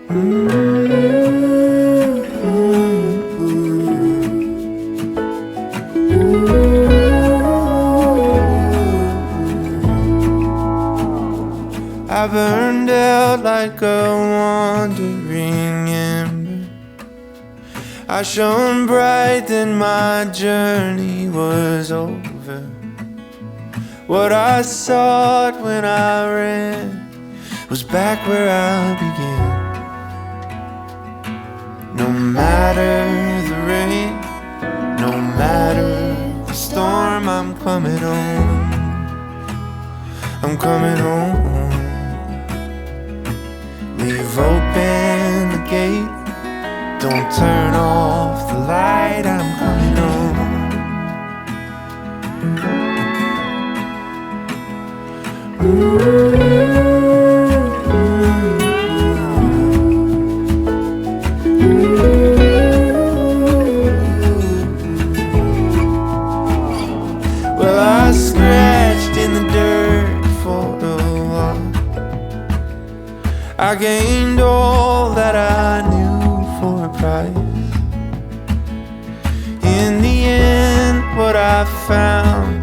I burned out like a wandering ember. I shone bright, then my journey was over. What I sought when I ran was back where I began. No matter the rain, no matter the storm, I'm coming home. I'm coming home. Leave open the gate, don't turn off the light, I'm coming home. Well, I scratched in the dirt for a while. I gained all that I knew for a price. In the end, what I found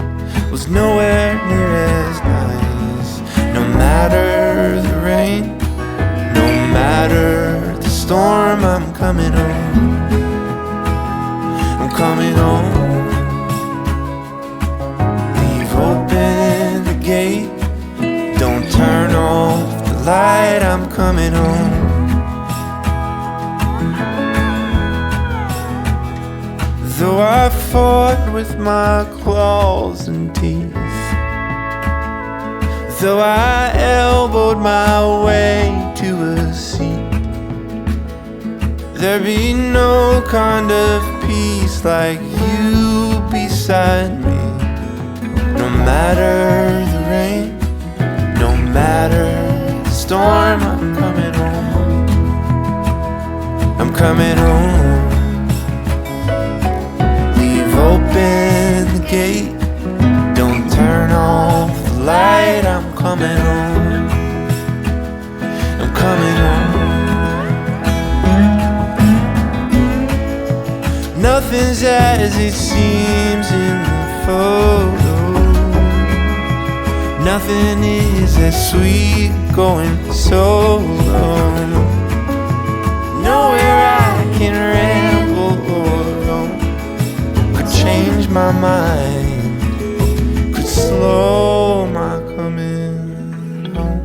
was nowhere near as nice. No matter the rain, no matter the storm, I'm coming home. I'm coming home. Leave open the gate, don't turn off the light, I'm coming home. Though I fought with my claws and teeth, though I elbowed my way to a seat, there'd be no kind of peace like you beside me. No matter the rain, no matter the storm, I'm coming home. I'm coming home. Open the gate, don't turn off the light, I'm coming home. I'm coming home. Nothing's as it seems in the photo. Nothing is as sweet going solo. Nowhere I can ramble or roam change my mind, could slow my coming home.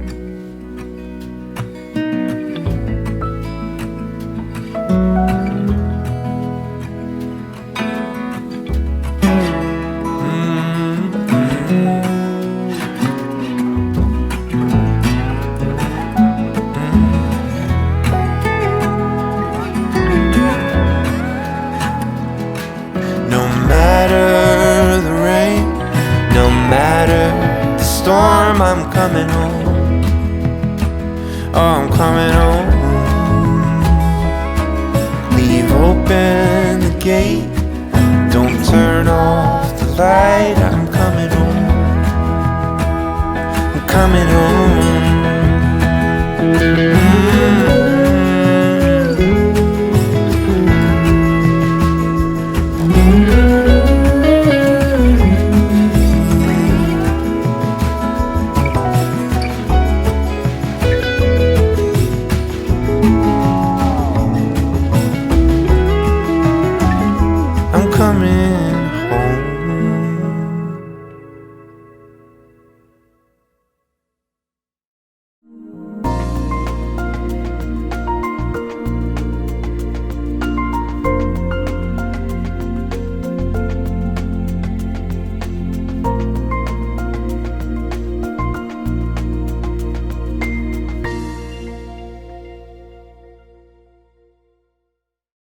I'm coming home. Oh, I'm coming home. Leave open the gate, don't turn off the light, I'm coming home. I'm coming home.